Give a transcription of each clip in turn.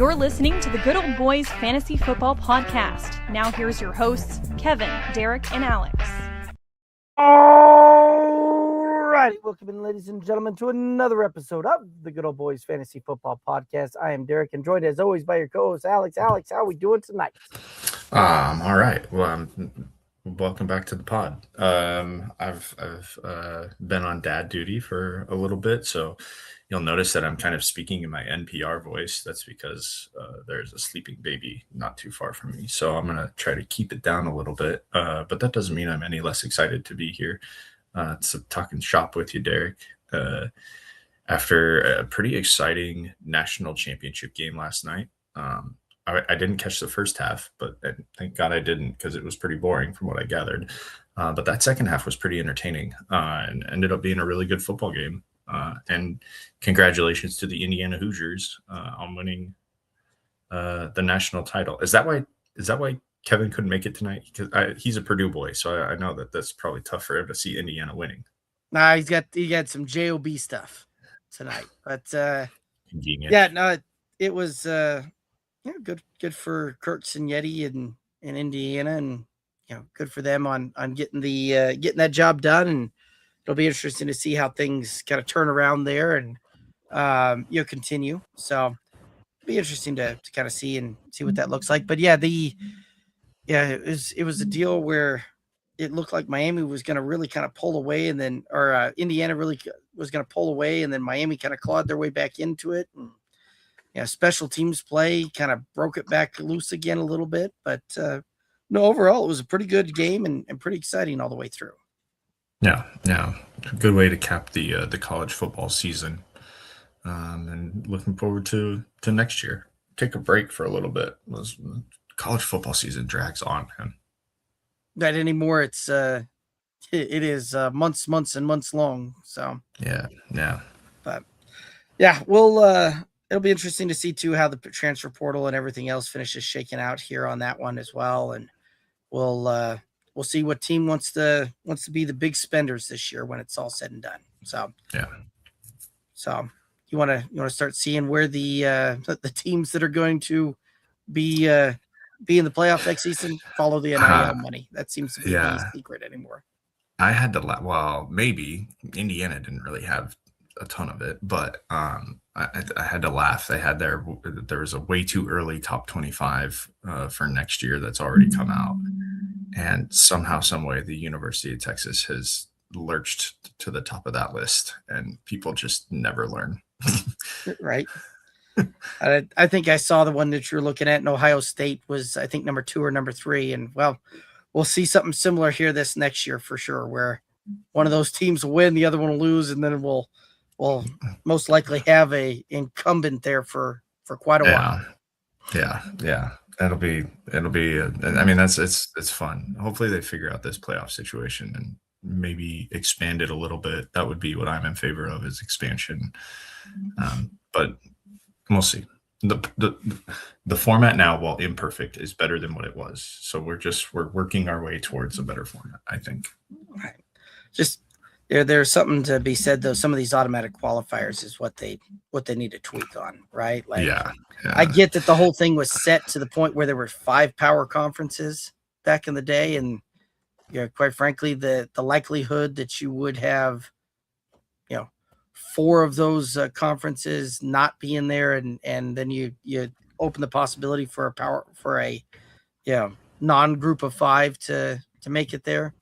You're listening to the Good Old Boys Fantasy Football Podcast. Now here's your hosts, Kevin, Derek, and Alex. All righty, welcome in, ladies and gentlemen, to another episode of the Good Old Boys Fantasy Football Podcast. I am Derek, and joined as always by your co-host, Alex. Alex, how are we doing tonight? All right. Well, welcome back to the pod. I've been on dad duty for a little bit, so you'll notice that I'm kind of speaking in my NPR voice. That's because there's a sleeping baby not too far from me, so I'm gonna try to keep it down a little bit. But that doesn't mean I'm any less excited to be here. It's talking shop with you, Derek. After a pretty exciting national championship game last night. I didn't catch the first half, but thank God I didn't, because it was pretty boring from what I gathered. But that second half was pretty entertaining and ended up being a really good football game. And congratulations to the Indiana Hoosiers on winning the national title. Is that why Kevin couldn't make it tonight? Because he's a Purdue boy, so I know that that's probably tough for him to see Indiana winning. Nah, he got some JOB stuff tonight, but Convenient. yeah, no, it was good for Kurtz and Yeti in Indiana, and good for them on getting that job done. And it'll be interesting to see how things kind of turn around there and continue. So it'll be interesting to kind of see what that looks like. But it was a deal where it looked like Miami was going to really kind of pull away, and then Indiana really was going to pull away, and then Miami kind of clawed their way back into it. And special teams play kind of broke it back loose again a little bit, but no, overall it was a pretty good game and pretty exciting all the way through. Yeah, good way to cap the college football season, and looking forward to next year. Take a break for a little bit. College football season drags on, man. Not anymore. It is months and months long. So yeah. But yeah, it'll be interesting to see too how the transfer portal and everything else finishes shaking out here on that one as well, and we'll see what team wants to be the big spenders this year when it's all said and done. So yeah. So you want to start seeing where the teams that are going to be in the playoff next season follow the NIL money. That seems to be the secret anymore. I had to laugh. Well, maybe Indiana didn't really have a ton of it, but I had to laugh. There was a way too early top 25 for next year that's already come out, and somehow, some way, the University of Texas has lurched to the top of that list, and people just never learn. Right. I think I saw the one that you're looking at, and Ohio State was, I think, number 2 or number 3. And we'll see something similar here this next year for sure, where one of those teams will win, the other one will lose, and then we'll most likely have a incumbent there for quite a while. Yeah. It'll be. I mean, it's fun. Hopefully they figure out this playoff situation and maybe expand it a little bit. That would be what I'm in favor of, is expansion. But we'll see. The format now, while imperfect, is better than what it was. So we're working our way towards a better format, I think. Right. Just there's something to be said though. Some of these automatic qualifiers is what they need to tweak on, right? Like, yeah. I get that the whole thing was set to the point where there were 5 power conferences back in the day, and quite frankly, the likelihood that you would have 4 of those conferences not be in there, and then you open the possibility for a non-group of 5 to make it there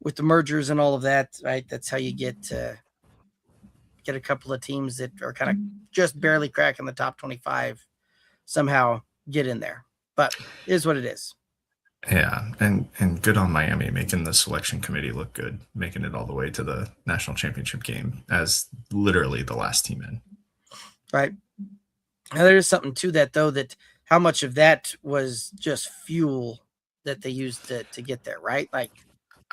with the mergers and all of that, right? That's how you get a couple of teams that are kind of just barely cracking the top 25 somehow get in there. But it is what it is. Yeah, and good on Miami making the selection committee look good, making it all the way to the national championship game as literally the last team in. Right. Now, there is something to that, though, that how much of that was just fuel that they used to get there, right? Like,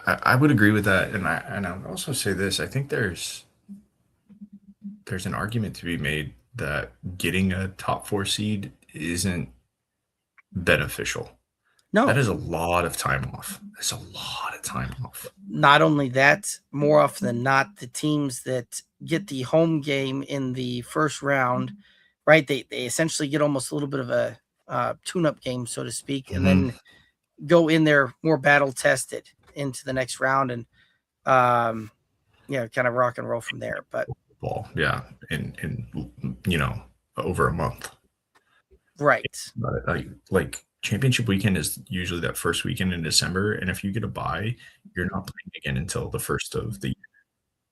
I would agree with that, and I would also say this. I think there's an argument to be made that getting a top 4 seed isn't beneficial. No. That is a lot of time off. That's a lot of time off. Not only that, more often than not, the teams that get the home game in the first round right? They essentially get almost a little bit of a tune-up game, so to speak, and then go in there more battle tested into the next round and kind of rock and roll from there. But ball, yeah, in over a month. Right. Like championship weekend is usually that first weekend in December, and if you get a bye, you're not playing again until the first of the year.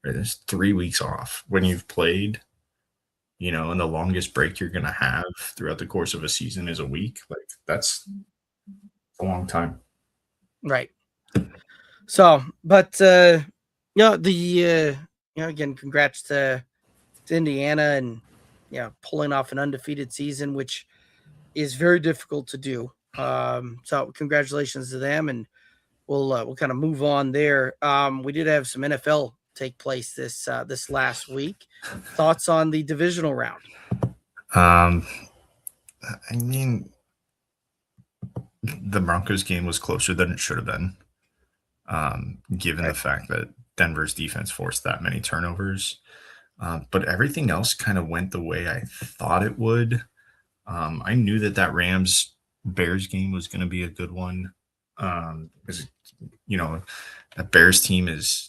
Right? There's 3 weeks off when you've played, and the longest break you're going to have throughout the course of a season is a week. Like that's a long time. Right. So, but again, congrats to Indiana and pulling off an undefeated season, which is very difficult to do. So congratulations to them, and we'll kind of move on there. We did have some NFL take place this last week. Thoughts on the divisional round? I mean, the Broncos game was closer than it should have been, given the fact that Denver's defense forced that many turnovers. But everything else kind of went the way I thought it would. I knew that Rams-Bears game was going to be a good one, because that Bears team is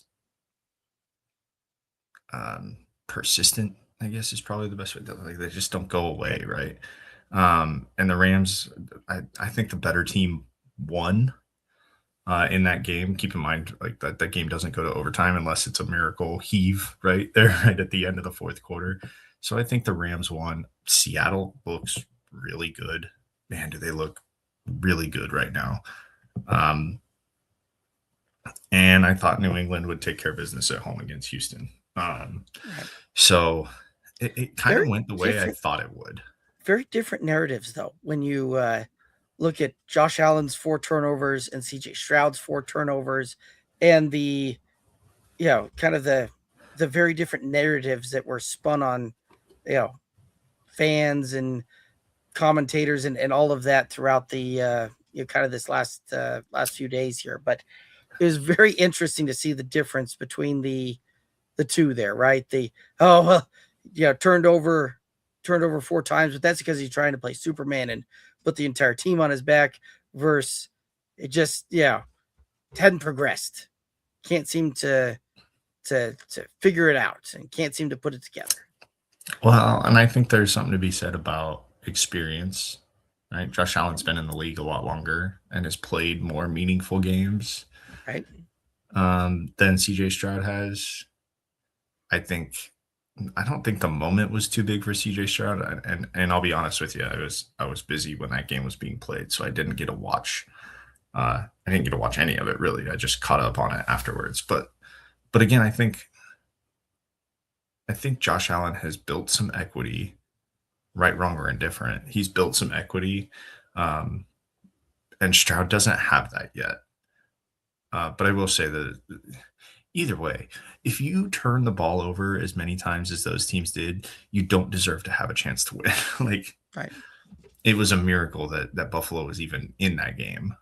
persistent, I guess is probably the best way. Like they just don't go away, right? And the Rams, I think the better team won in that game. Keep in mind, like that game doesn't go to overtime unless it's a miracle heave right there, right at the end of the fourth quarter. So I think the Rams won. Seattle looks really good. Man, do they look really good right now. And I thought New England would take care of business at home against Houston. So it kind of went the way I thought it would. Very different narratives, though, when you look at Josh Allen's 4 turnovers and CJ Stroud's 4 turnovers, and the kind of the very different narratives that were spun on fans and commentators and all of that throughout the kind of this last few days here. But it was very interesting to see the difference between the two there, right? Turned over 4 times, but that's because he's trying to play Superman and put the entire team on his back, versus it just hadn't progressed. Can't seem to figure it out and can't seem to put it together. Well, and I think there's something to be said about experience, right? Josh Allen's been in the league a lot longer and has played more meaningful games, right? Than CJ Stroud has. I don't think the moment was too big for CJ Stroud, and I'll be honest with you, I was busy when that game was being played, so I didn't get to watch. I didn't get to watch any of it really. I just caught up on it afterwards. But again, I think Josh Allen has built some equity, right, wrong, or indifferent. He's built some equity, and Stroud doesn't have that yet. But I will say that either way, if you turn the ball over as many times as those teams did, you don't deserve to have a chance to win. It was a miracle that Buffalo was even in that game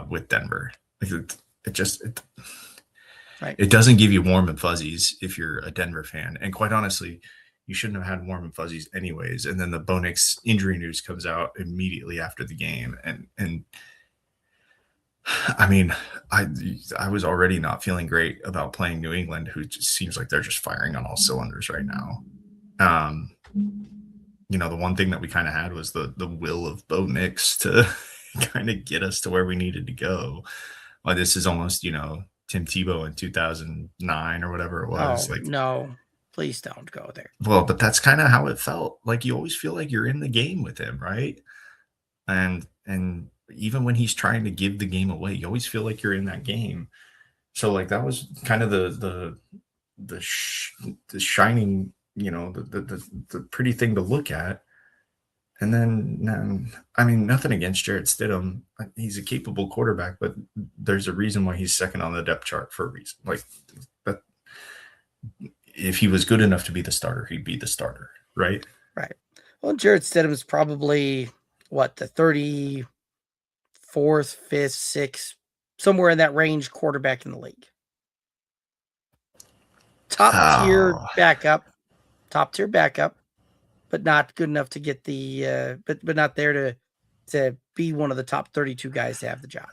with Denver. It doesn't give you warm and fuzzies if you're a Denver fan. And quite honestly, you shouldn't have had warm and fuzzies anyways. And then the Bo Nix injury news comes out immediately after the game. And I mean, I was already not feeling great about playing New England, who just seems like they're just firing on all cylinders right now. The one thing that we kind of had was the will of Bo Nix to kind of get us to where we needed to go. Well, this is almost, Tim Tebow in 2009 or whatever it was. No, please don't go there. Well, but that's kind of how it felt. Like you always feel like you're in the game with him, right? And even when he's trying to give the game away, you always feel like you're in that game. So like that was kind of the shining, the pretty thing to look at. And then, I mean, nothing against Jarrett Stidham. He's a capable quarterback, but there's a reason why he's second on the depth chart for a reason. Like that, if he was good enough to be the starter, he'd be the starter, right? Right. Well, Jarrett Stidham is probably the 34th, 5th, 6th, somewhere in that range quarterback in the league. Top tier backup, not good enough to get the but not there to be one of the top 32 guys to have the job.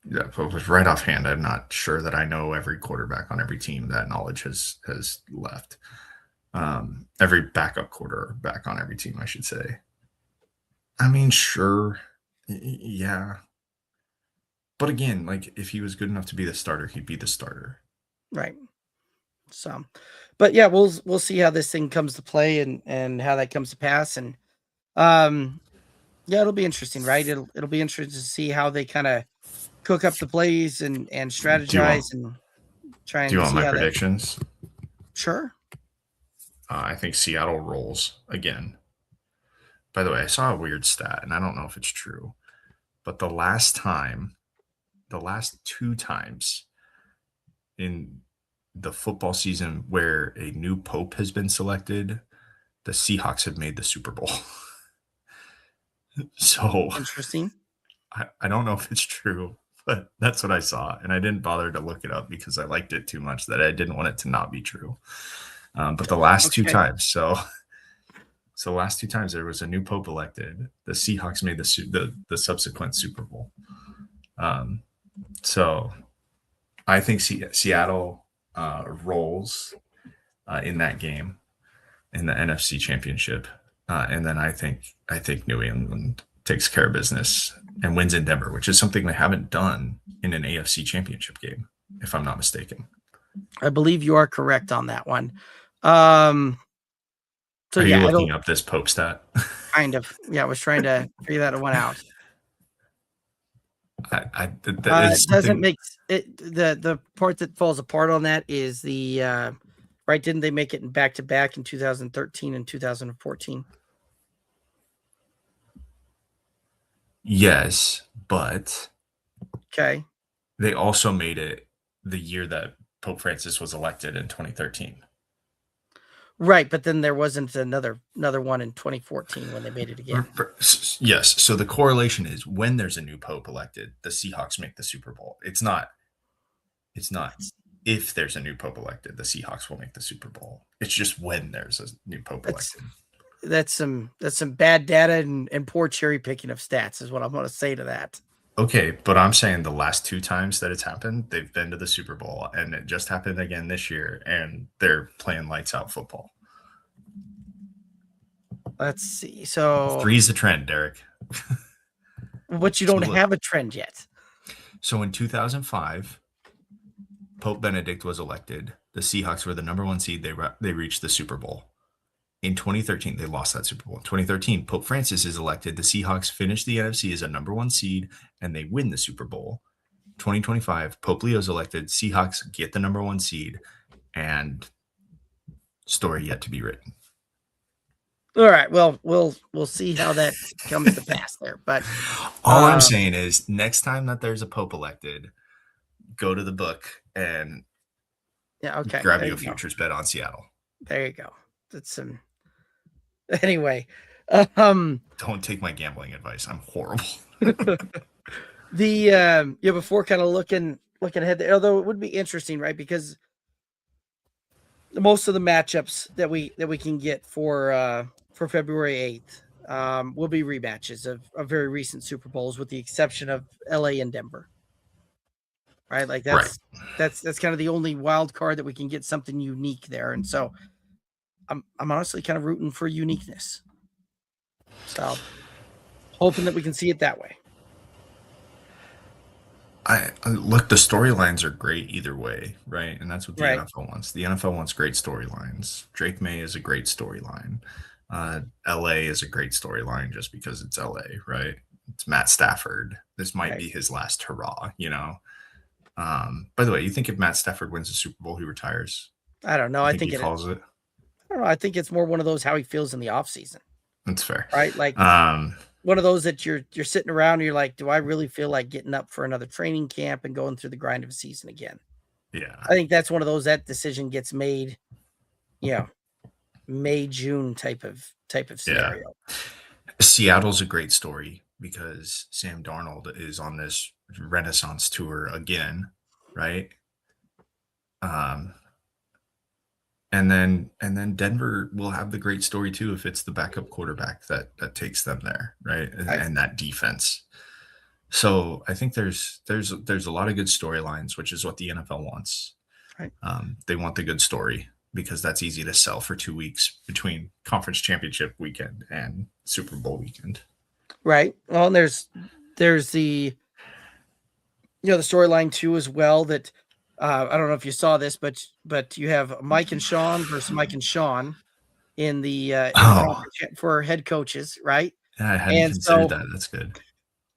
Right offhand, I'm not sure that I know every quarterback on every team. That knowledge has left. Every backup quarterback on every team, I should say. I mean, sure, yeah. But again, like if he was good enough to be the starter, he'd be the starter. Right. So, but yeah, we'll see how this thing comes to play and how that comes to pass. And yeah, it'll be interesting, right? It'll be interesting to see how they kind of cook up the plays and strategize and try and do you want see my how predictions? Sure. I think Seattle rolls again. By the way, I saw a weird stat, and I don't know if it's true, but the last two times in the football season where a new pope has been selected, the Seahawks have made the Super Bowl. So Interesting. I don't know if it's true, but that's what I saw. And I didn't bother to look it up because I liked it too much that I didn't want it to not be true. But the last two times, so the last two times there was a new pope elected, the Seahawks made the subsequent Super Bowl. So I think Seattle rolls in that game in the NFC Championship, and then I think New England takes care of business and wins in Denver, which is something they haven't done in an AFC Championship game, if I'm not mistaken. I believe you are correct on that one. So are you looking up this Pope stat? Kind of. Yeah, I was trying to figure that one out. It doesn't make it. The part that falls apart on that is the right. Didn't they make it in back-to-back in 2013 and 2014? Yes, but okay. They also made it the year that Pope Francis was elected in 2013. Right, but then there wasn't another one in 2014 when they made it again. Yes, so the correlation is when there's a new pope elected, the Seahawks make the Super Bowl. It's not if there's a new pope elected, the Seahawks will make the Super Bowl. It's just when there's a new pope elected. That's some bad data and poor cherry picking of stats is what I'm going to say to that. Okay, but I'm saying the last two times that it's happened, they've been to the Super Bowl, and it just happened again this year, and they're playing lights out football. Let's see. So 3 is the trend, Derek. But you don't have a trend yet. So in 2005, Pope Benedict was elected. The Seahawks were the number 1 seed. They reached the Super Bowl. In 2013, they lost that Super Bowl. In 2013, Pope Francis is elected. The Seahawks finish the NFC as a number 1 seed, and they win the Super Bowl. 2025, Pope Leo is elected. Seahawks get the number 1 seed, and story yet to be written. All right. Well, we'll see how that comes to pass there. But all I'm saying is, next time that there's a Pope elected, go to the book and grab you a futures bet on Seattle. There you go. That's some. Anyway, don't take my gambling advice. I'm horrible. Before kind of looking ahead there, although it would be interesting, right? Because most of the matchups that we can get for February 8th will be rematches of very recent Super Bowls, with the exception of LA and Denver. Right? Like that's kind of the only wild card that we can get something unique there. And so I'm honestly kind of rooting for uniqueness. So hoping that we can see it that way. Look, the storylines are great either way, right? And that's what the NFL wants. The NFL wants great storylines. Drake May is a great storyline. LA is a great storyline just because it's LA, right? It's Matt Stafford. This might be his last hurrah, you know? By the way, you think if Matt Stafford wins the Super Bowl, he retires? I don't know. I think he calls it. I don't know. I think it's more one of those how he feels in the offseason. That's fair. Right? Like one of those that you're sitting around and you're like, do I really feel like getting up for another training camp and going through the grind of a season again? Yeah. I think that's one of those that decision gets made, May, June type of scenario. Yeah. Seattle's a great story because Sam Darnold is on this Renaissance tour again, right? And then Denver will have the great story too if it's the backup quarterback that takes them there, right? And that defense. So I think there's a lot of good storylines, which is what the NFL wants. Right. They want the good story because that's easy to sell for 2 weeks between conference championship weekend and Super Bowl weekend. Right. Well, and there's the the storyline too as well that I don't know if you saw this, but you have Mike and Sean versus Mike and Sean in the conference for head coaches, right? Yeah, I hadn't considered that. That's good.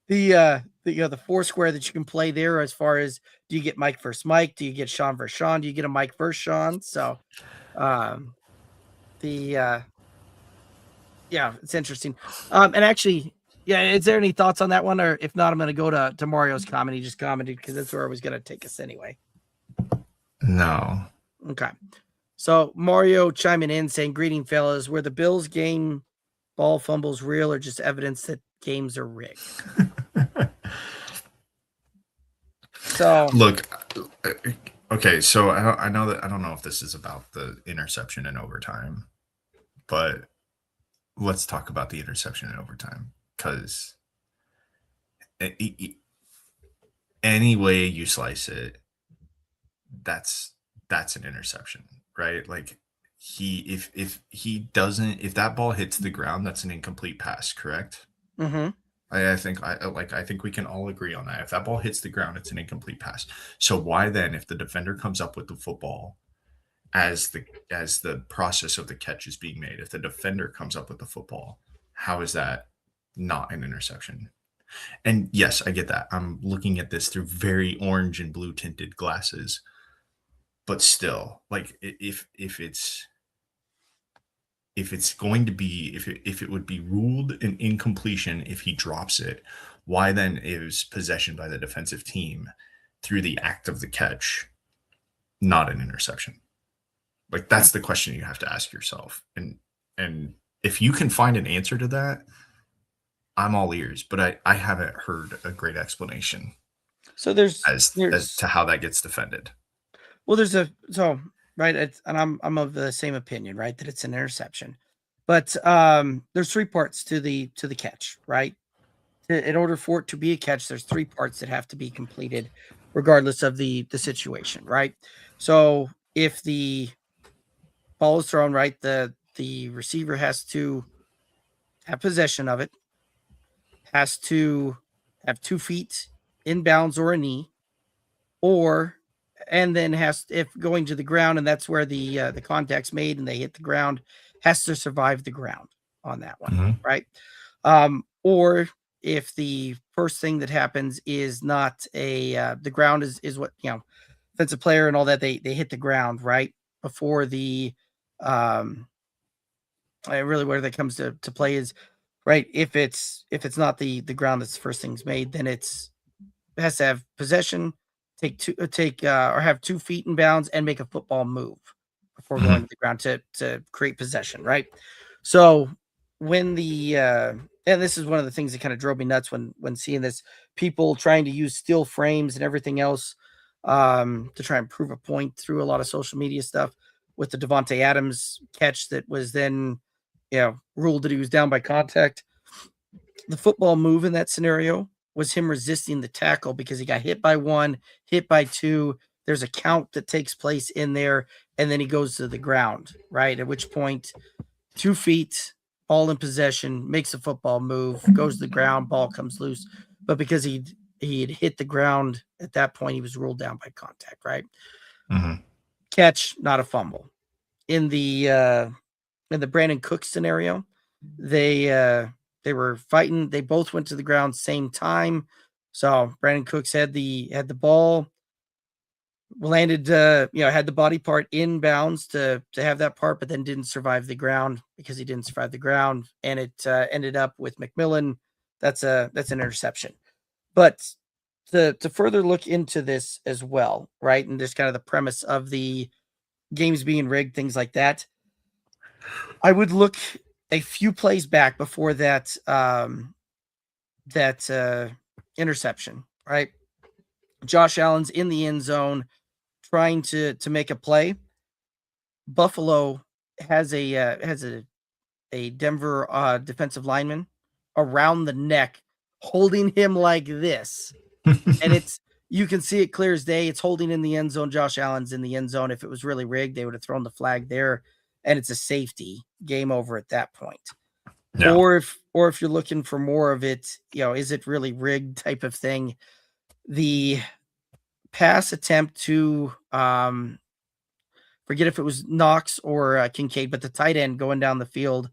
The four square that you can play there as far as, do you get Mike versus Mike? Do you get Sean versus Sean? Do you get a Mike versus Sean? So it's interesting. And actually, is there any thoughts on that one? Or if not, I'm going to go to Mario's comment. He just commented because that's where I was going to take us anyway. No. Okay. So Mario chiming in saying, "Greeting, fellas. Were the Bills game ball fumbles real or just evidence that games are rigged?" So look, okay. So I don't know if this is about the interception in overtime, but let's talk about the interception in overtime, because any way you slice it, that's an interception, right? Like if that ball hits the ground, that's an incomplete pass, correct? Mm-hmm. I think we can all agree on that. If that ball hits the ground, it's an incomplete pass. So why then, if the defender comes up with the football as the process of the catch is being made, if the defender comes up with the football, how is that not an interception? And yes, I get that. I'm looking at this through very orange and blue tinted glasses, but still, like if it's going to be, if it would be ruled an incompletion if he drops it, why then is possession by the defensive team through the act of the catch not an interception? Like, that's the question you have to ask yourself. And if you can find an answer to that, I'm all ears, but I haven't heard a great explanation. So there's as to how that gets defended. Well, right, and I'm of the same opinion, right, that it's an interception. But there's three parts to the catch, right? In order for it to be a catch, there's three parts that have to be completed, regardless of the situation, right? So if the ball is thrown, right, the receiver has to have possession of it, has to have 2 feet in bounds or a knee, and then if going to the ground, and that's where the contact's made and they hit the ground, has to survive the ground on that one, Mm-hmm. right? Or if the first thing that happens is not the ground is what, defensive player and all that, they hit the ground right before the really where that comes to play is, right, if it's not the ground that's the first thing's made, then it has to have possession, or have 2 feet in bounds and make a football move before going to the ground to create possession, right? So when and this is one of the things that kind of drove me nuts when seeing this, people trying to use steel frames and everything else to try and prove a point through a lot of social media stuff with the Devontae Adams catch that was then ruled that he was down by contact. The football move in that scenario was him resisting the tackle because he got hit by 1, hit by 2. There's a count that takes place in there, and then he goes to the ground, right? At which point, 2 feet, ball in possession, makes a football move, goes to the ground, ball comes loose. But because he had hit the ground at that point, he was ruled down by contact, right? Mm-hmm. Catch, not a fumble. In the Brandon Cook scenario, they were fighting. They both went to the ground same time. So Brandon Cooks had the ball, landed, had the body part in bounds to have that part, but then didn't survive the ground because he didn't survive the ground, and it ended up with McMillan. That's an interception. But to further look into this as well, right, and just kind of the premise of the games being rigged, things like that, I would look a few plays back before that interception, right? Josh Allen's in the end zone trying to make a play. Buffalo has a Denver defensive lineman around the neck, holding him like this, and you can see it clear as day. It's holding in the end zone. Josh Allen's in the end zone. If it was really rigged, they would have thrown the flag there, and it's a safety. Game over at that point. Yeah. Or if you're looking for more of it, is it really rigged type of thing? The pass attempt to forget if it was Knox or Kincaid, but the tight end going down the field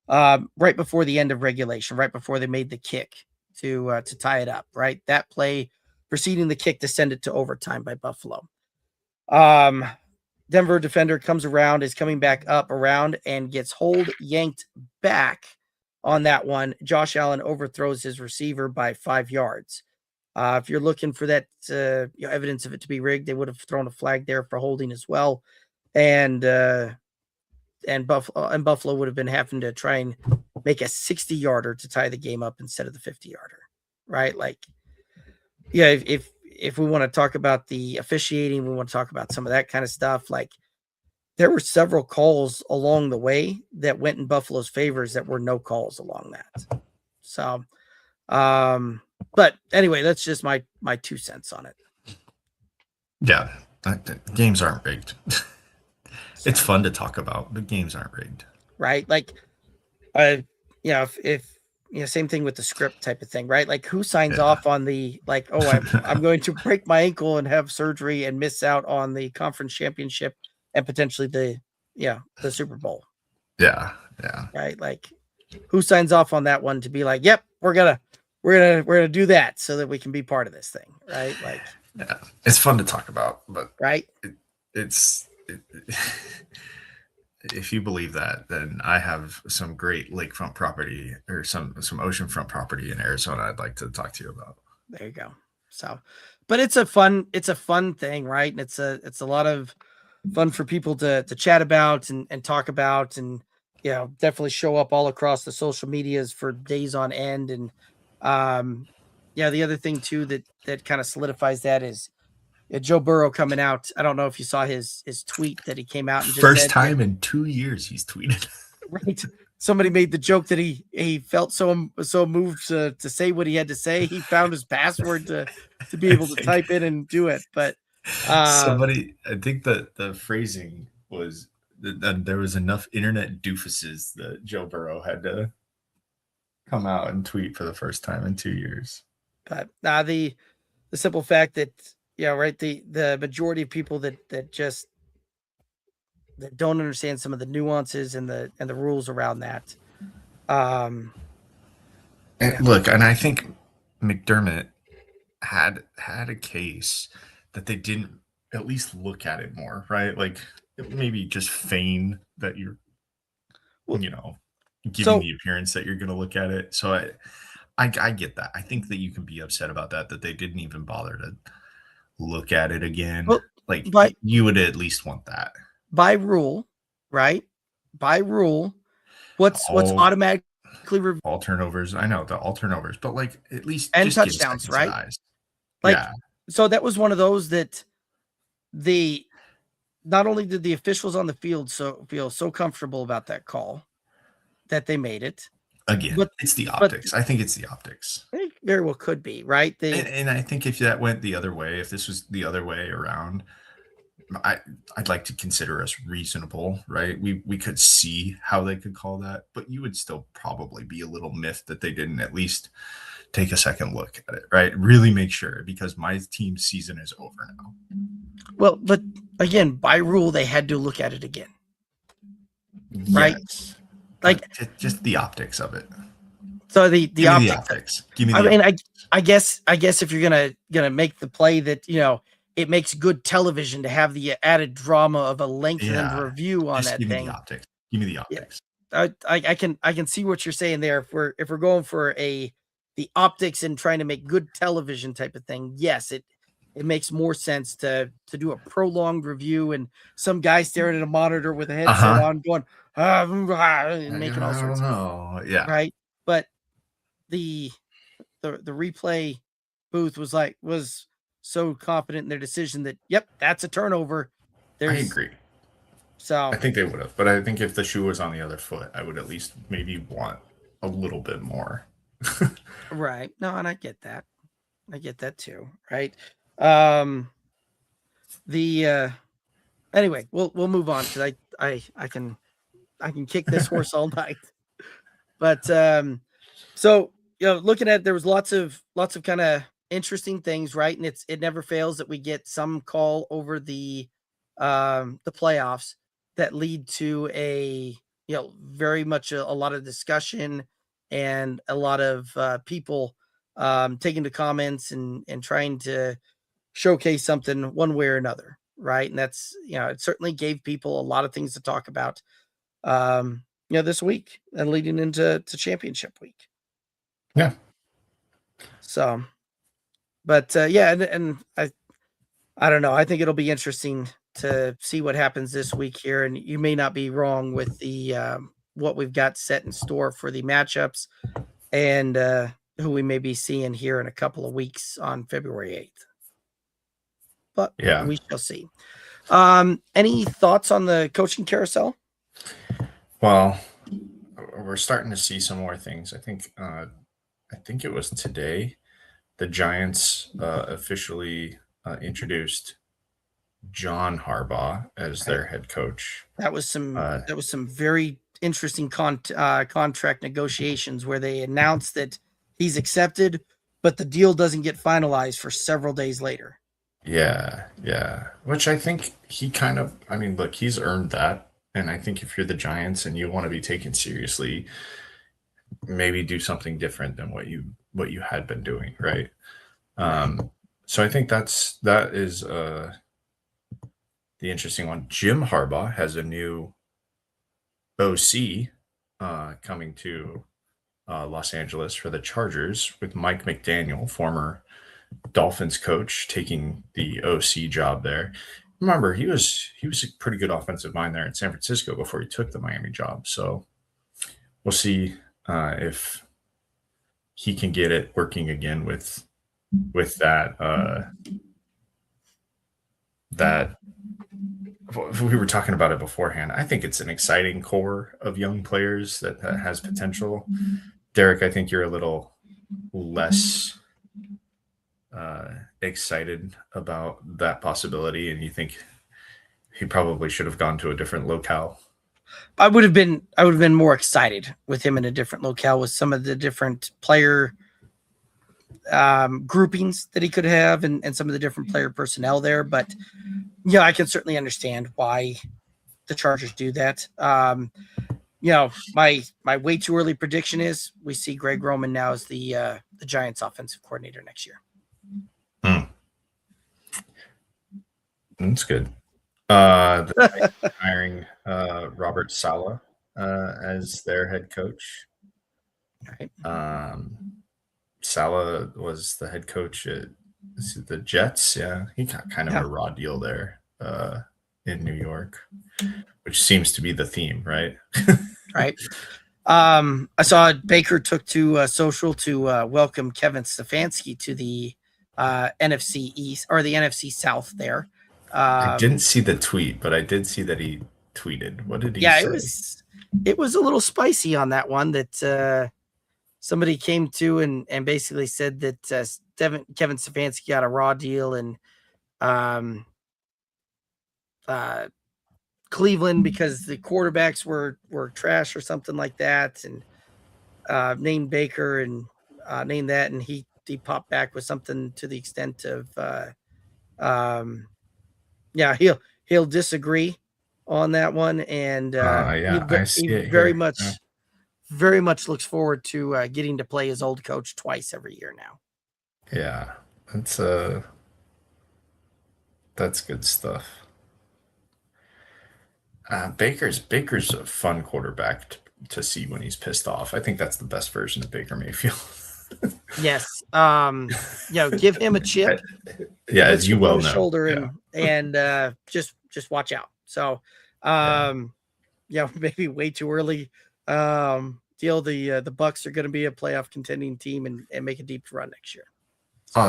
right before the end of regulation, right before they made the kick to tie it up, right? That play preceding the kick to send it to overtime by Buffalo. Denver defender comes around, is coming back up around, and gets yanked back on that one. Josh Allen overthrows his receiver by 5 yards. If you're looking for that evidence of it to be rigged, they would have thrown a flag there for holding as well. And Buffalo would have been having to try and make a 60-yarder to tie the game up instead of the 50-yarder, right? Like, yeah, if we want to talk about the officiating, we want to talk about some of that kind of stuff. Like, there were several calls along the way that went in Buffalo's favors that were no calls along that. So, but anyway, that's just my 2 cents on it. Yeah, games aren't rigged. It's fun to talk about, but games aren't rigged. Right? Like, if same thing with the script type of thing, right? Like, who signs off on the, like, oh, I'm going to break my ankle and have surgery and miss out on the conference championship and potentially the Super Bowl. Yeah. Right? Like, who signs off on that one to be like, yep, we're gonna do that so that we can be part of this thing, right? Like, yeah, it's fun to talk about, but right? If you believe that, then I have some great lakefront property or some oceanfront property in Arizona I'd like to talk to you about. There you go. So, but it's a fun thing, right? And it's a lot of fun for people to chat about and talk about, and definitely show up all across the social medias for days on end. And the other thing too that kind of solidifies that is Joe Burrow coming out. I don't know if you saw his tweet that he came out and just first time in 2 years he's tweeted. Right. Somebody made the joke that he felt so moved to say what he had to say. He found his password to be able to type in and do it. But somebody, I think that the phrasing was that there was enough internet doofuses that Joe Burrow had to come out and tweet for the first time in 2 years. But the simple fact that right, the majority of people that don't understand some of the nuances and the rules around that. Look, and I think McDermott had a case that they didn't at least look at it more, right? Like, maybe just feign that you're, giving the appearance that you're going to look at it. So I get that. I think that you can be upset about that they didn't even bother to look at it again. Well, you would at least want that by rule, right? By rule, what's automatically all turnovers. I know the all turnovers, but like at least and just touchdowns, right? So that was one of those that not only did the officials on the field feel so comfortable about that call that they made it. Again, it's the optics. I think it's the optics. It very well could be, right? And I think if that went the other way, if this was the other way around, I'd like to consider us reasonable, right? We could see how they could call that, but you would still probably be a little miffed that they didn't at least take a second look at it, right? Really make sure, because my team's season is over now. Well, but again, by rule, they had to look at it again, right? Yes. Like, just the optics of it. So the optics. Give me the optics. I guess if you're gonna make the play that it makes good television to have the added drama of a lengthened review on that thing. Give me the optics. Yeah. I can see what you're saying there. If we're going for the optics and trying to make good television type of thing, yes, it makes more sense to do a prolonged review and some guy staring at a monitor with a headset on going and making all sorts of right. But the replay booth was so confident in their decision that, yep, that's a turnover. I agree. So I think they would have, but I think if the shoe was on the other foot, I would at least maybe want a little bit more. right. No, and I get that. I get that too. Right. Um, the anyway, we'll move on because I can kick this horse all night. But so looking at there was lots of kind of interesting things, right? And it never fails that we get some call over the playoffs that lead to a very much a lot of discussion and a lot of people taking the comments and trying to showcase something one way or another, right? And that's it certainly gave people a lot of things to talk about this week and leading into championship week. Yeah. So, but yeah, and I don't know. I think it'll be interesting to see what happens this week here, and you may not be wrong with the what we've got set in store for the matchups and who we may be seeing here in a couple of weeks on February 8th. But Yeah, we shall see. Any thoughts on the coaching carousel? Well, we're starting to see some more things. I think it was today the Giants officially introduced John Harbaugh as their head coach. That was some very interesting contract negotiations where they announced that he's accepted, but the deal doesn't get finalized for several days later. Yeah. Which I think he kind of, I mean, look, he's earned that. And I think if you're the Giants and you want to be taken seriously, maybe do something different than what you had been doing, right? So I think that is the interesting one. Jim Harbaugh has a new OC coming to Los Angeles for the Chargers with Mike McDaniel, former Dolphins coach, taking the OC job there. Remember, he was a pretty good offensive mind there in San Francisco before he took the Miami job. So we'll see if he can get it working again with that. That we were talking about it beforehand. I think it's an exciting core of young players that has potential. Derek, I think you're a little less excited about that possibility, and you think he probably should have gone to a different locale. I would have been more excited with him in a different locale with some of the different player groupings that he could have and some of the different player personnel there. But yeah, I can certainly understand why the Chargers do that. My way too early prediction is we see Greg Roman now as the Giants offensive coordinator next year. That's good. Hiring Robert Saleh as their head coach. Right. Saleh was the head coach at the Jets. Yeah, he got kind of a raw deal there in New York, which seems to be the theme, right? Right. I saw Baker took to social to welcome Kevin Stefanski to the NFC East or the NFC South there. I didn't see the tweet, but I did see that he tweeted. What did he say? Yeah, it was a little spicy on that one that somebody came to and basically said that Kevin Stefanski got a raw deal in Cleveland because the quarterbacks were trash or something like that, and named Baker and named that, and he popped back with something to the extent of he'll disagree on that one, and he very much looks forward to getting to play his old coach twice every year now. Yeah, that's good stuff. Baker's a fun quarterback to see when he's pissed off. I think that's the best version of Baker Mayfield. Yes. Give him a chip. Yeah, as you well know. Shoulder and just watch out. So, maybe way too early. The Bucks are going to be a playoff contending team and make a deep run next year.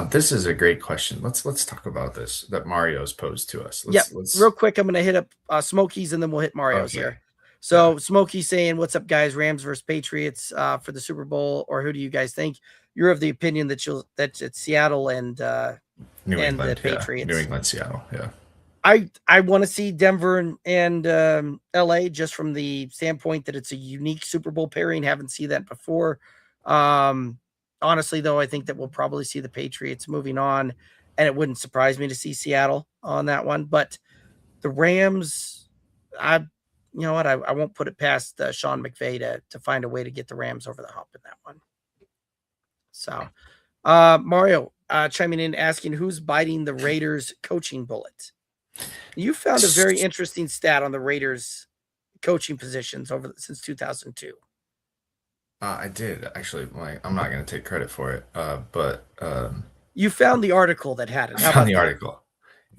This is a great question. Let's talk about this that Mario's posed to us. Yep. Let's Real quick, I'm going to hit up Smokies and then we'll hit Mario's okay. here. So Smokey saying, "What's up, guys? Rams versus Patriots for the Super Bowl, or who do you guys think?" You're of the opinion that it's Seattle and New and England, the Patriots. New England, Seattle, yeah. I want to see Denver and LA just from the standpoint that it's a unique Super Bowl pairing. Haven't seen that before. Honestly, though, I think that we'll probably see the Patriots moving on, and it wouldn't surprise me to see Seattle on that one. But the Rams, you know what, I won't put it past Sean McVay to find a way to get the Rams over the hump in that one. So, Mario chiming in asking who's biting the Raiders coaching bullet. You found a very interesting stat on the Raiders coaching positions since 2002. I did actually. I'm not going to take credit for it, but you found the article that had it. I found the article.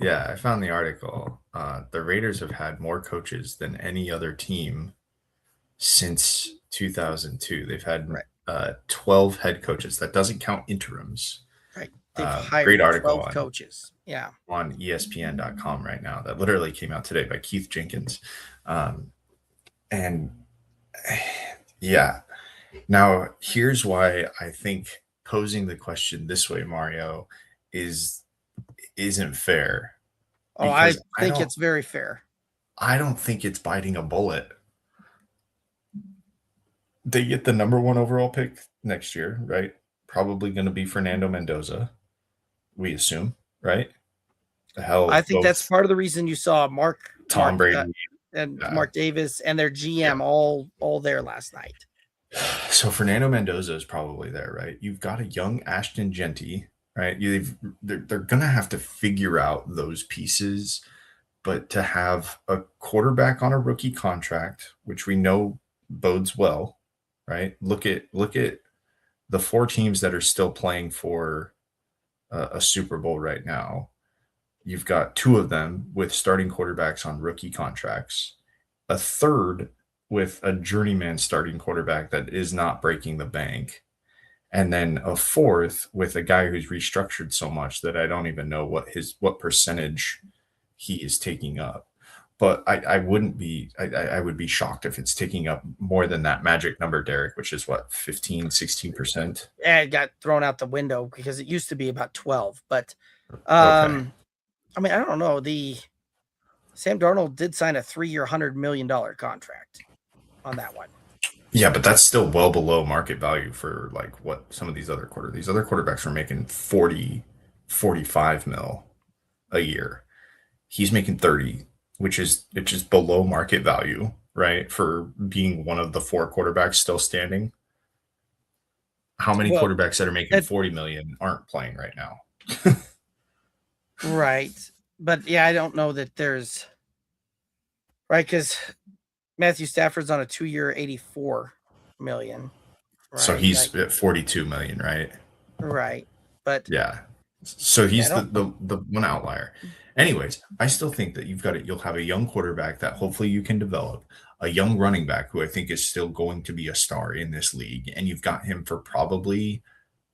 Yeah, I found the article. The Raiders have had more coaches than any other team since 2002. They've had 12 head coaches. That doesn't count interims. Right. They've hired great article 12 coaches. Yeah. On ESPN.com right now. That literally came out today by Keith Jenkins. And yeah. Now, here's why I think posing the question this way, Mario, isn't fair. Oh, I think it's very fair. I don't think it's biting a bullet. They get the number 1 overall pick next year, right? Probably going to be Fernando Mendoza, we assume, right? I think that's part of the reason you saw Tom Brady and Mark Davis and their GM all there last night. So Fernando Mendoza is probably there, right? You've got a young Ashton Genty, right? They're going to have to figure out those pieces, but to have a quarterback on a rookie contract, which we know bodes well, right? Look at the 4 teams that are still playing for a Super Bowl right now. You've got 2 of them with starting quarterbacks on rookie contracts, a third with a journeyman starting quarterback that is not breaking the bank, and then a 4th with a guy who's restructured so much that I don't even know what percentage he is taking up. But I would be shocked if it's taking up more than that magic number, Derek, which is what, 15, 16%? Yeah, it got thrown out the window because it used to be about 12. But I mean, I don't know. Sam Darnold did sign a 3-year, $100 million contract on that one. Yeah, but that's still well below market value for like what some of these other quarterbacks are making 40, 45 mil a year. He's making 30, which is below market value, right? For being one of the 4 quarterbacks still standing. How many quarterbacks that are making 40 million aren't playing right now? Right. But yeah, I don't know that there's right, because Matthew Stafford's on a 2-year, 84 million. Right? So he's at 42 million, right? Right. But yeah. So he's the one outlier. Anyways, I still think that you'll have a young quarterback that hopefully you can develop, a young running back who I think is still going to be a star in this league, and you've got him for probably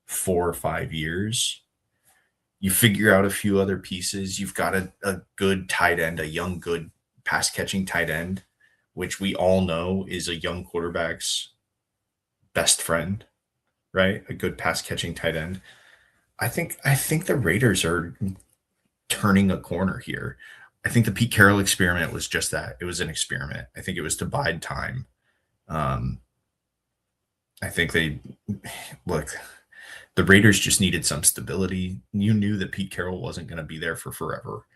4 or 5 years. You figure out a few other pieces. You've got a good tight end, a young, good pass-catching tight end, which we all know is a young quarterback's best friend, right? A good pass-catching tight end. I think the Raiders are turning a corner here. I think the Pete Carroll experiment was just that. It was an experiment. I think it was to bide time. I think the Raiders just needed some stability. You knew that Pete Carroll wasn't going to be there for forever.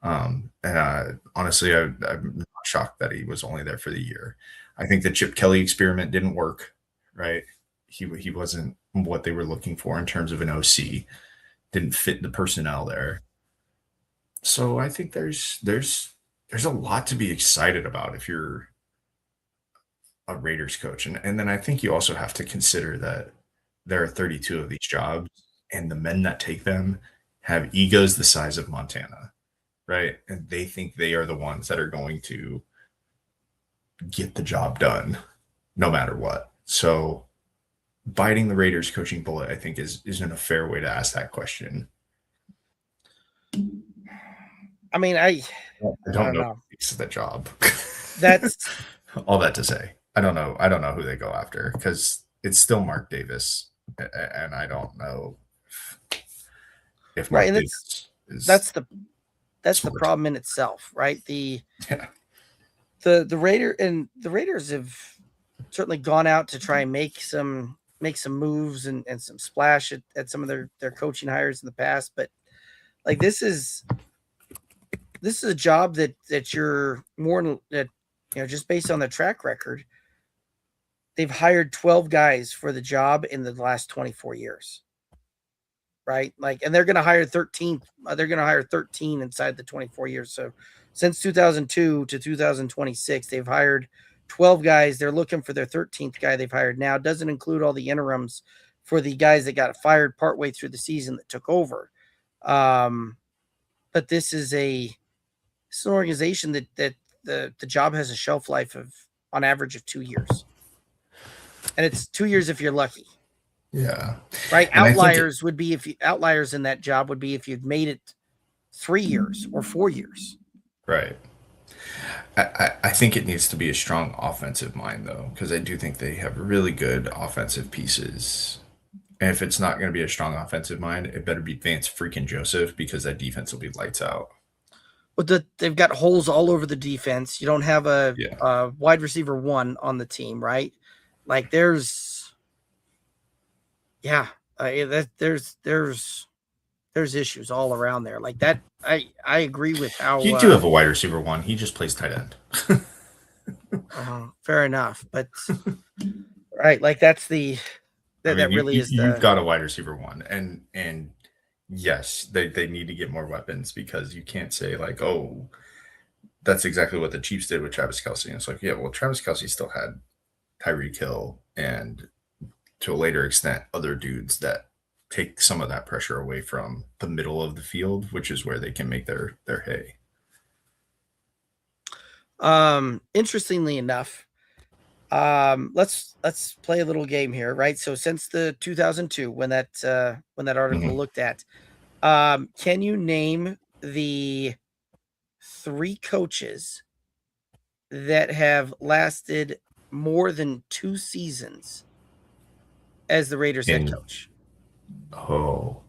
Honestly, I'm not shocked that he was only there for the year. I think the Chip Kelly experiment didn't work, right? He wasn't what they were looking for in terms of an OC. Didn't fit the personnel there. So I think there's a lot to be excited about if you're a Raiders coach. And then I think you also have to consider that there are 32 of these jobs, and the men that take them have egos the size of Montana, right? And they think they are the ones that are going to get the job done no matter what. So biting the Raiders coaching bullet, I think isn't a fair way to ask that question. I mean, I don't know know. who takes the job. That's all that to say. I don't know who they go after, because it's still Mark Davis, and I don't know if Mark right, and Davis is. That's the problem in itself, right? The Raiders have certainly gone out to try and make some moves and some splash at some of their coaching hires in the past, but like this is a job that you're more that just based on the track record, they've hired 12 guys for the job in the last 24 years. Right? Like, and they're going to hire 13. They're going to hire 13 inside the 24 years. So since 2002 to 2026, they've hired 12 guys. They're looking for their 13th guy they've hired now. It doesn't include all the interims for the guys that got fired partway through the season that took over. But this is an organization that the job has a shelf life of on average of 2 years. And it's 2 years if you're lucky. Yeah. Right. Outliers would be outliers in that job would be if you'd made it 3 years or 4 years. Right. I think it needs to be a strong offensive mind, though, because I do think they have really good offensive pieces. And if it's not going to be a strong offensive mind, it better be Vance freaking Joseph, because that defense will be lights out. But they've got holes all over the defense. You don't have a wide receiver 1 on the team, right? Like there's issues all around there like that. I agree with how you do have a wide receiver 1. He just plays tight end. Fair enough, but right, like that's the that really is. You've got a wide receiver 1, and yes, they need to get more weapons, because you can't say like, oh, that's exactly what the Chiefs did with Travis Kelce. And it's like, yeah, well, Travis Kelce still had Tyreek Hill and, to a later extent, other dudes that take some of that pressure away from the middle of the field, which is where they can make their hay. Interestingly enough, let's play a little game here, right? So since the 2002, when that article looked at, can you name the 3 coaches that have lasted more than 2 seasons as the Raiders head coach? Oh.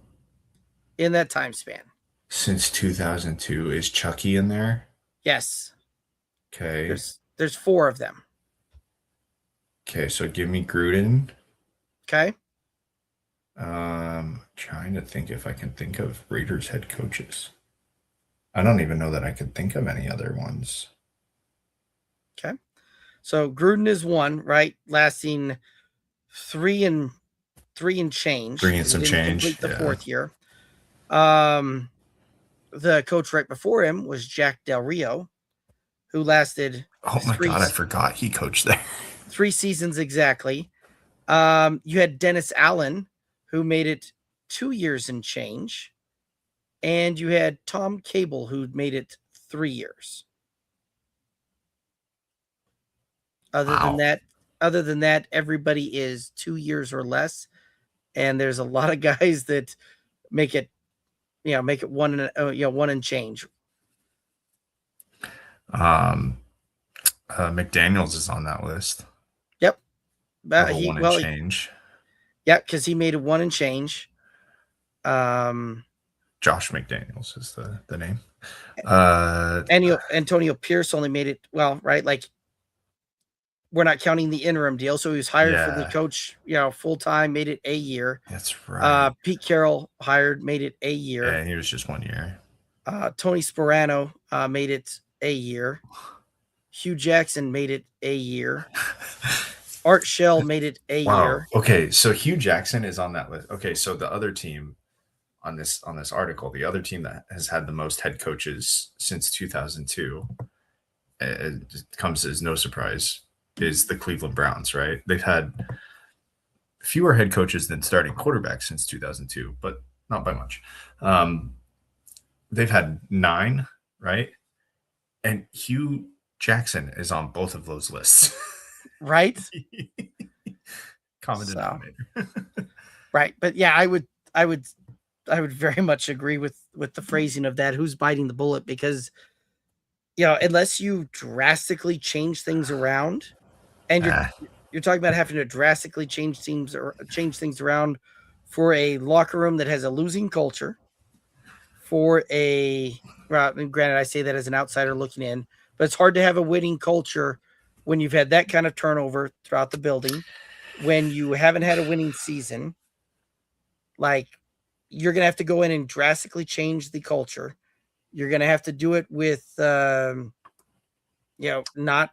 In that time span. Since 2002. Is Chucky in there? Yes. Okay. There's 4 of them. Okay, so give me Gruden. Okay. Trying to think if I can think of Raiders head coaches. I don't even know that I could think of any other ones. Okay. So Gruden is 1, right? Lasting 3 and change. 3 and some change. Complete the 4th year. The coach right before him was Jack Del Rio, who lasted. Oh my God, I forgot he coached there. 3 seasons exactly. You had Dennis Allen, who made it 2 years and change. And you had Tom Cable, who made it 3 years. Other than that, everybody is 2 years or less. And there's a lot of guys that make it 1 and change. McDaniels is on that list. Yep. Change. Yeah, because he made a 1 and change. Josh McDaniels is the name. Antonio Pierce only made it right. Like, we're not counting the interim deal, so he was hired for the coach, full time, made it a year. That's right. Pete Carroll made it a year. Yeah, he was just 1 year. Tony Sperano made it a year. Hugh Jackson made it a year. Art Shell made it a year. Okay, so Hugh Jackson is on that list. Okay, so the other team on this article, the other team that has had the most head coaches since 2002, it comes as no surprise, is the Cleveland Browns, right? They've had fewer head coaches than starting quarterbacks since 2002, but not by much. They've had 9, right? And Hugh Jackson is on both of those lists. Right? Common So, denominator. right. But yeah, I would very much agree with the phrasing of that. Who's biting the bullet? Because, unless you drastically change things around, and you're talking about having to drastically change things around for a locker room that has a losing culture, for and granted, I say that as an outsider looking in, but it's hard to have a winning culture when you've had that kind of turnover throughout the building, when you haven't had a winning season. Like, you're going to have to go in and drastically change the culture. You're going to have to do it with, not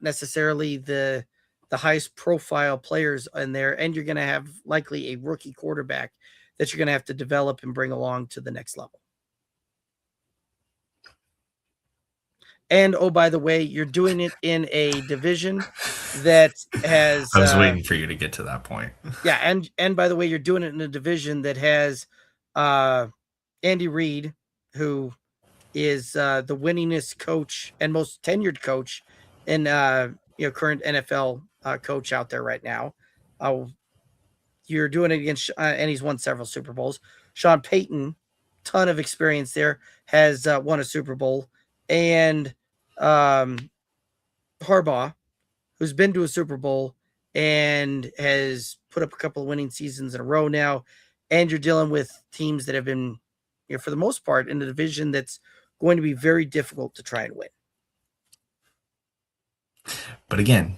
necessarily the highest profile players in there. And you're going to have likely a rookie quarterback that you're going to have to develop and bring along to the next level. And, oh, by the way, you're doing it in a division that has... I was waiting for you to get to that point. Yeah, and by the way, you're doing it in a division that has Andy Reid, who is the winningest coach and most tenured coach in current NFL coach out there right now. You're doing it against, and he's won several Super Bowls. Sean Payton, ton of experience there, has won a Super Bowl, and Harbaugh, who's been to a Super Bowl and has put up a couple of winning seasons in a row now. And you're dealing with teams that have been, for the most part, in a division that's going to be very difficult to try and win. But again,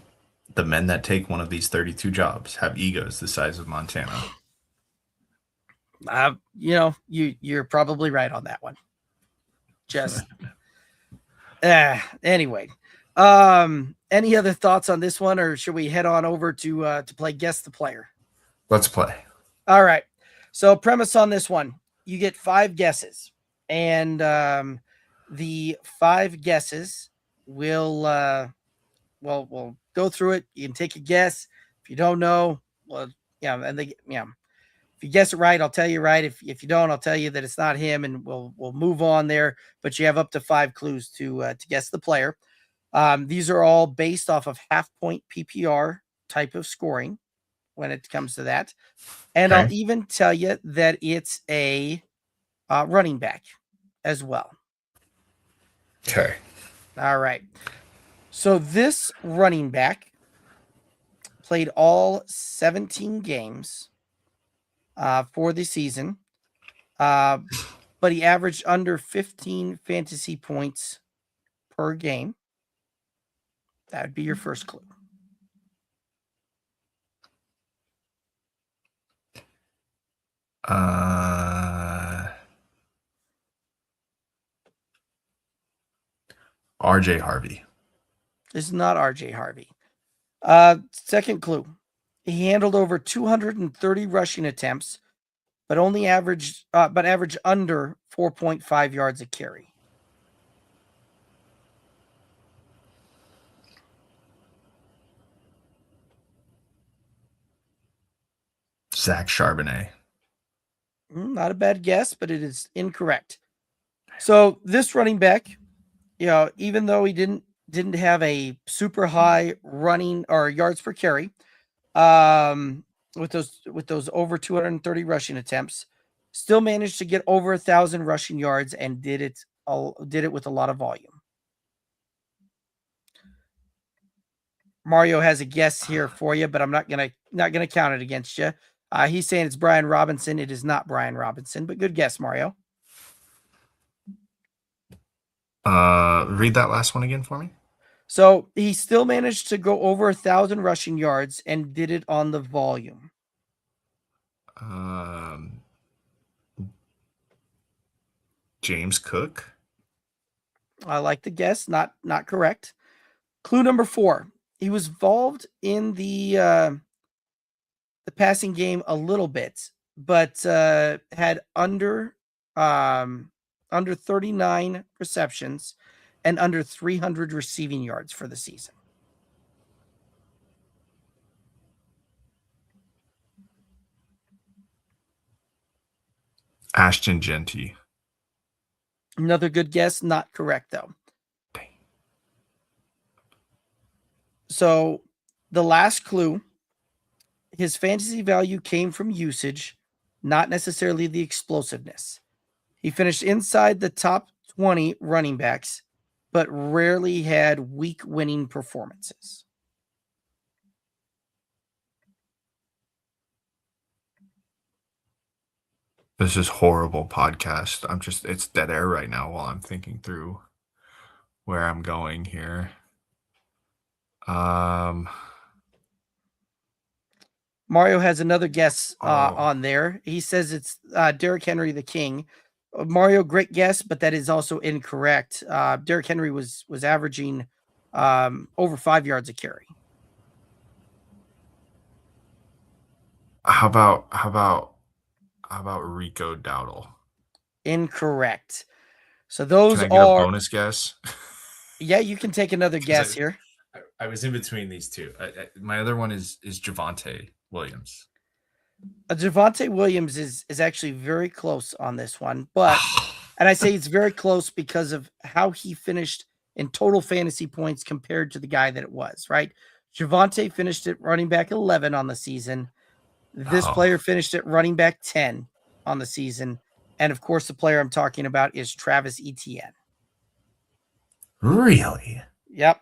the men that take one of these 32 jobs have egos the size of Montana. You're probably right on that one. Just anyway. Any other thoughts on this one, or should we head on over to play Guess the Player? Let's play. All right. So, premise on this one: you get 5 guesses, and the 5 guesses will we'll go through it. You can take a guess. If you don't know, if you guess it right, I'll tell you right. If you don't, I'll tell you that it's not him, and we'll move on there. But you have up to 5 clues to guess the player. These are all based off of half-point PPR type of scoring when it comes to that. And okay. I'll even tell you that it's a running back as well. Okay. All right. So this running back played all 17 games for the season, but he averaged under 15 fantasy points per game. That would be your first clue. RJ Harvey. This is not RJ Harvey. Second clue. He handled over 230 rushing attempts, but averaged under 4.5 yards a carry. Zach Charbonnet. Not a bad guess, but it is incorrect. So this running back, even though he didn't have a super high running or yards per carry, with those over 230 rushing attempts, still managed to get over 1,000 rushing yards and did it with a lot of volume. Mario has a guess here for you, but I'm not gonna count it against you. He's saying it's Brian Robinson. It is not Brian Robinson, but good guess, Mario. Read that last one again for me. So he still managed to go over 1,000 rushing yards and did it on the volume. James Cook. I like the guess. Not correct. Clue number 4. He was involved in the passing game a little bit, but had under 39 receptions and under 300 receiving yards for the season. Ashton Genty. Another good guess. Not correct, though. Dang. So the last clue, his fantasy value came from usage, not necessarily the explosiveness. He finished inside the top 20 running backs, but rarely had week winning performances. This is horrible podcast. It's dead air right now while I'm thinking through where I'm going here. Mario has another guess on there. He says it's Derrick Henry the King. Mario, great guess, but that is also incorrect. Derrick Henry was averaging over 5 yards a carry. How about Rico Dowdle? Incorrect. So those Can I get are a bonus guess? Yeah, you can take another guess here. I was in between these two. My other one is Javonte Williams. Javonte Williams is actually very close on this one, but and I say it's very close because of how he finished in total fantasy points compared to the guy that it was, right? Javonte finished at running back 11 on the season. This player finished at running back 10 on the season. And of course, the player I'm talking about is Travis Etienne. Really? Yep.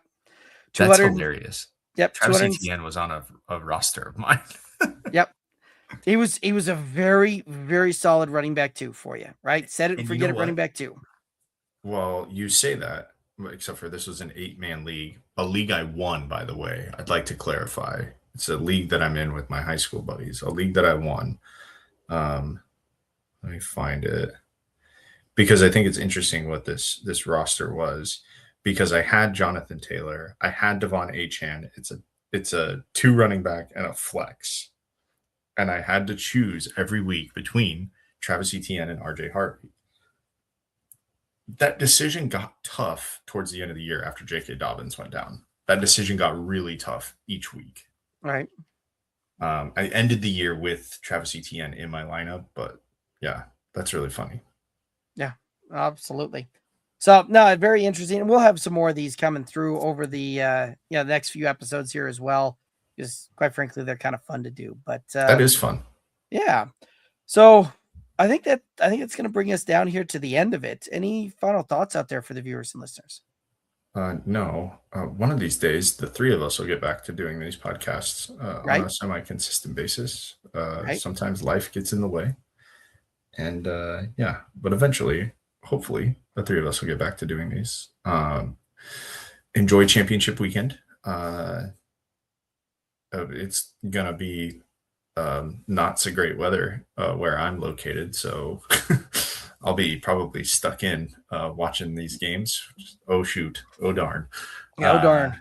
That's hilarious. Yep. Travis Etienne was on a roster of mine. Yep. He was a very, very solid running back too for you, right? Set it and forget it, running back too. Well, you say that, except for this was an 8-man league, a league I won, by the way. I'd like to clarify. It's a league that I'm in with my high school buddies, a league that I won. Let me find it, because I think it's interesting what this roster was, because I had Jonathan Taylor, I had Devon Achane. It's a 2 running back and a flex. And I had to choose every week between Travis Etienne and RJ Harvey. That decision got tough towards the end of the year after J.K. Dobbins went down. That decision got really tough each week. Right. I ended the year with Travis Etienne in my lineup, but yeah, that's really funny. Yeah, absolutely. So no, very interesting. And we'll have some more of these coming through over the next few episodes here as well. Because quite frankly, they're kind of fun to do. But that is fun. Yeah. So I think it's going to bring us down here to the end of it. Any final thoughts out there for the viewers and listeners? No. One of these days, the 3 of us will get back to doing these podcasts on a semi-consistent basis. Sometimes life gets in the way. And but eventually, hopefully, the 3 of us will get back to doing these. Enjoy championship weekend. It's going to be not so great weather where I'm located. So I'll be probably stuck in watching these games. Oh, shoot. Oh, darn. Oh, darn.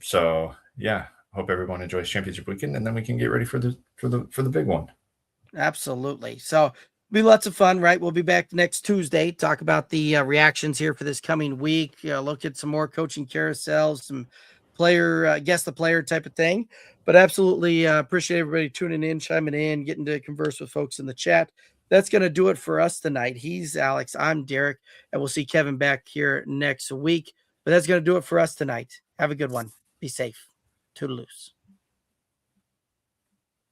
So, yeah, hope everyone enjoys championship weekend, and then we can get ready for the big one. Absolutely. So be lots of fun, right? We'll be back next Tuesday, talk about the reactions here for this coming week, look at some more coaching carousels, some player, guess the player type of thing. But absolutely appreciate everybody tuning in, chiming in, getting to converse with folks in the chat. That's going to do it for us tonight. He's Alex. I'm Derek, and we'll see Kevin back here next week. But that's going to do it for us tonight. Have a good one. Be safe. Toodaloos.